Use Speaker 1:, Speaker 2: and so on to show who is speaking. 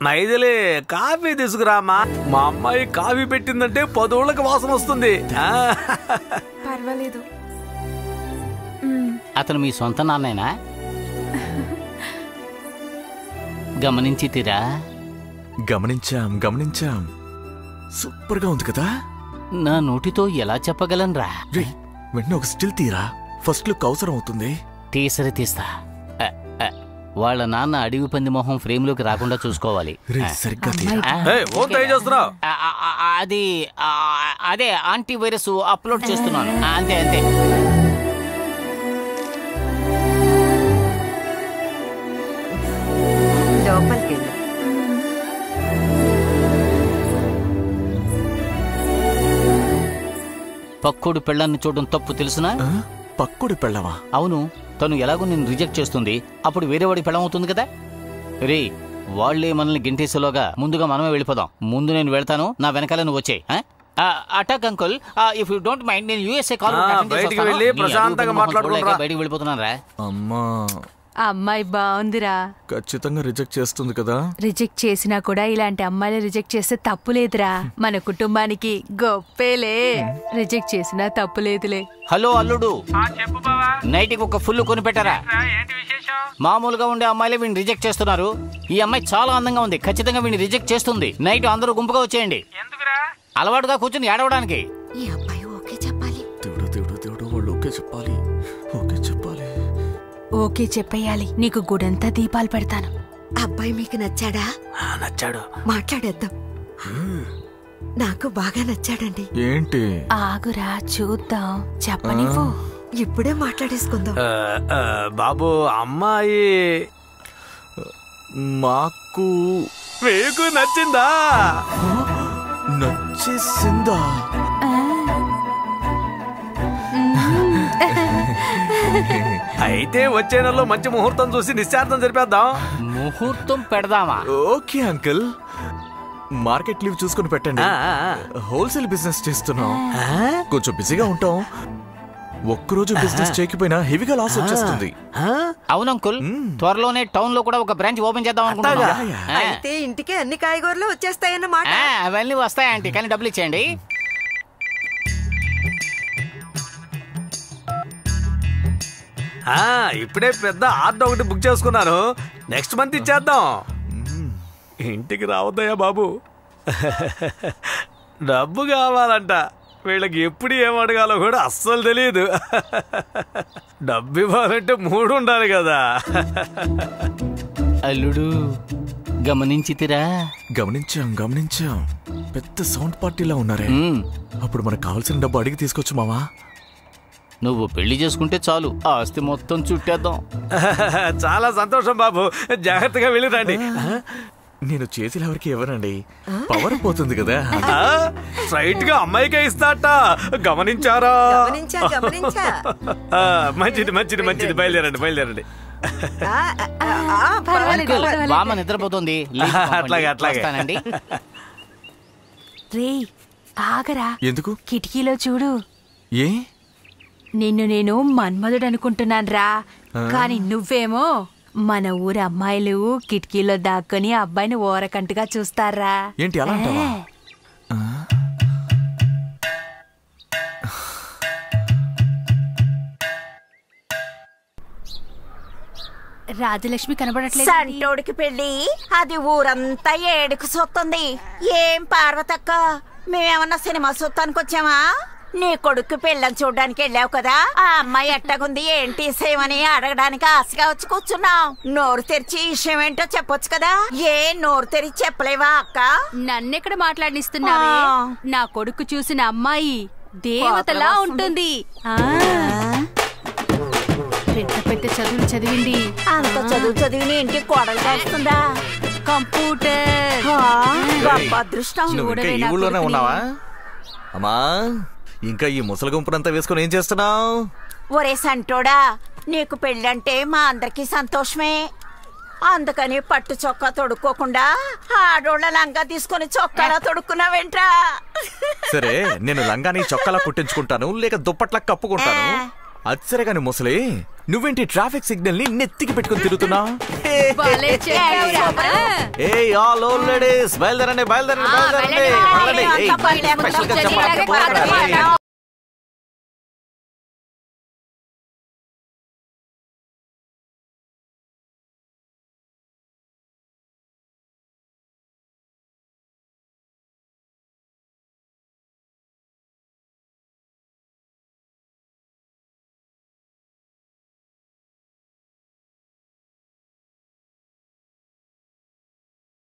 Speaker 1: Maithili coffee తీసుకురామా. మా అమ్మాయి coffee పెట్టిందంటే 10 ఊళ్ళకి వాసన వస్తుంది.
Speaker 2: పర్వాలేదు.
Speaker 3: అతను మీ సొంత నాన్నేనా? గమనించితిరా?
Speaker 4: గమనించాం. సూపర్ గా ఉంది కదా.
Speaker 3: నా నోటితో ఎలా చెప్పగలనురా?
Speaker 4: వెంటనే ఒక స్టిల్ తీరా, ఫస్ట్ లుక్ అవసరం అవుతుంది.
Speaker 3: తీస్తా. వాళ్ళ నాన్న అడవి పంది మొహం ఫ్రేమ్ లోకి రాకుండా చూసుకోవాలి. అదే యాంటీ వైరస్ అప్లోడ్ చేస్తున్నాను. అంతే. పక్కుడు పెళ్ళాన్ని చూడడం తప్పు తెలుసునా?
Speaker 4: పక్కుడు పెళ్ళవా?
Speaker 3: అవును. తను ఎలాగో నేను రిజెక్ట్ చేస్తుంది, అప్పుడు వేరేవాడికి పెళ్ళం అవుతుంది కదా. రే, వాళ్లే మనల్ని గింటేసేలోగా ముందుగా మనమే వెళ్ళిపోదాం. ముందు నేను వెళ్తాను, నా వెనకాల నువ్వు వచ్చే. Attack uncle, if you don't mind నేను యూఎస్ఏ కాల్ బయటికి వెళ్ళిపోతున్నాను రా.
Speaker 4: అమ్మా,
Speaker 2: అమ్మాయి బాగుందిరా.
Speaker 4: ఖచ్చితంగా రిజెక్ట్ చేస్తుంది కదా.
Speaker 2: రిజెక్ట్ చేసినా కూడా ఇలాంటి అమ్మాయిలు రిజెక్ట్ చేస్తే తప్పులేదురా. మన కుటుంబానికి గొప్పేలే. రిజెక్ట్ చేసినా తప్పులేదులే.
Speaker 3: హలో అల్లుడు, నైట్కి ఒక ఫుల్ కొనిపెట్టారా? మామూలుగా ఉండే అమ్మాయిలే వీడిని రిజెక్ట్ చేస్తున్నారు. ఈ అమ్మాయి చాలా అందంగా ఉంది, ఖచ్చితంగా వీడిని రిజెక్ట్ చేస్తుంది. నైట్ అందరూ గుంపుగా వచ్చేయండి. అలవాటుగా కూర్చుని ఏడవడానికి.
Speaker 5: ఈ అబ్బాయి ఓకే చెప్పాలి.
Speaker 4: దేవుడు వాళ్ళు ఓకే చెప్పాలి.
Speaker 2: ఓకే చెప్పేయాలి. నీకు గుడంతా దీపాలు పెడతాను.
Speaker 5: అబ్బాయి మీకు నచ్చాడా?
Speaker 1: నచ్చాడు.
Speaker 5: మాట్లాడేద్దాం. నాకు బాగా నచ్చాడండి.
Speaker 4: ఏంటి?
Speaker 2: ఆగురా చూద్దాం. చెప్పనివ్వు.
Speaker 5: ఇప్పుడే మాట్లాడేసుకుందాం.
Speaker 1: బాబు, అమ్మాయి
Speaker 4: మాకు
Speaker 1: మీకు నచ్చిందా?
Speaker 4: నచ్చేసిందా?
Speaker 1: అయితే వచ్చే నెలలో మంచి ముహూర్తం చూసి నిశ్చార్థం జరిపేద్దాం.
Speaker 3: ముహూర్తం పెడదామా?
Speaker 4: ఓకే అంకుల్, మార్కెట్ లీవ్ చూసుకుని పెట్టండి. హోల్సేల్ బిజినెస్ చేస్తున్నాం, కొంచెం బిజీగా ఉంటాం. ఒక్కరోజు బిజినెస్ చేయకపోయినా హెవీగా లాస్ వచ్చేస్తుంది.
Speaker 3: అవును అంకుల్, త్వరలోనే టౌన్ లో కూడా ఒక బ్రాంచ్ ఓపెన్ చేద్దాం అనుకుంటున్నాం.
Speaker 5: అయితే ఇంటికి అన్ని కాయగూరలు వచ్చేస్తాయన్నమాట.
Speaker 3: అవన్నీ వస్తాయండి, కానీ డబ్బులు ఇచ్చేయండి.
Speaker 1: ఇప్పుడే పెద్ద ఆర్డర్ ఒకటి బుక్ చేసుకున్నాను. నెక్స్ట్ మంత్ ఇచ్చేద్దాం. ఇంటికి రావద్దయ్యా బాబు. డబ్బు కావాలంట. వీళ్ళకి ఎప్పుడు ఏం అడగాలో కూడా అస్సలు తెలియదు. డబ్బు ఇవ్వాలంటే 3 ఉండాలి కదా.
Speaker 3: అల్లుడు, గమనించితిరా?
Speaker 4: గమనించాం. పెద్ద సౌండ్ పార్టీలా ఉన్నారే. అప్పుడు మనకు కావాల్సిన డబ్బు అడిగి తీసుకొచ్చు మావా.
Speaker 3: నువ్వు పెళ్లి చేసుకుంటే చాలు, ఆస్తి మొత్తం చుట్టేద్దాం.
Speaker 1: చాలా సంతోషం బాబు, జాగ్రత్తగా వెళ్ళిరండి.
Speaker 4: నేను చేతులు ఎవరికి ఇవ్వనండి, పవర్ పోతుంది కదా.
Speaker 1: స్ట్రైట్ గా అమ్మాయికే ఇస్తాట. గమనించారా? మంచిది. బయలుదేరండి.
Speaker 3: బామ్మ నిద్రపోతుంది. అట్లాగే.
Speaker 2: రే, ఆగరా.
Speaker 4: ఎందుకు?
Speaker 2: కిటికీలో చూడు.
Speaker 4: ఏ?
Speaker 2: నిన్ను నేను మన్మధుడు అనుకుంటున్నాను రా, కానీ నువ్వేమో మన ఊరి అమ్మాయిలు కిటికీలో దాక్కుని అబ్బాయిని ఓరకంటగా చూస్తారా.
Speaker 4: ఏంటి అలా అంటావా?
Speaker 2: రాజలక్ష్మి కనబడట్లేదు.
Speaker 5: సంటోడికి పెళ్లి, అది ఊరంతా ఏడుకు సొత్తుంది. ఏం పార్వతక్క, మేమేమన్నా సినిమా సొత్తానికి వచ్చామా? నీ కొడుకు పెళ్ళని చూడడానికి వెళ్ళావు కదా, ఆ అమ్మాయి ఎట్టగుంది ఏంటి విషయమని అడగడానికి ఆశగా వచ్చి కూర్చున్నావు. నోరు తెరిచి విషయం ఏంటో చెప్పొచ్చు కదా. ఏ నోరు తెరిచి చెప్పలేవా అక్క?
Speaker 2: నన్నెక్కడ మాట్లాడిస్తున్నావే? నా కొడుకు చూసిన అమ్మాయి దేవతలా ఉంటుంది. పెద్ద చదువులు చదివింది.
Speaker 5: అంత చదివి ఇంటి కోడలు కాస్తుందా?
Speaker 2: కంప్యూటర్.
Speaker 5: అదృష్టం.
Speaker 4: ఉన్నావా అమ్మా? ఇంకా ఈ ముసలి గుంపునంతా వేసుకుని ఏం చేస్తున్నావు?
Speaker 5: ఒరే సంటోడా, నీకు పెళ్ళంటే మా అందరికి సంతోషమే. అందుకని పట్టు చొక్కా తొడుక్కోకుండా ఆడోళ్ళ లంగా తీసుకుని చొక్కాలా తొడుక్కున్నావేంట్రా?
Speaker 4: సరే, నేను లంగాని చొక్కాలా కుట్టించుకుంటాను, లేక దుప్పట్లా కప్పుకుంటాను. అది సరే కానీ ముసలి, నువ్వేంటి ట్రాఫిక్ సిగ్నల్ ని నెత్తికి పెట్టుకుని తిరుగుతున్నా?
Speaker 2: భలే చెప్పావురా.
Speaker 3: బయలుదేరండి.
Speaker 5: వెళ్ళండి.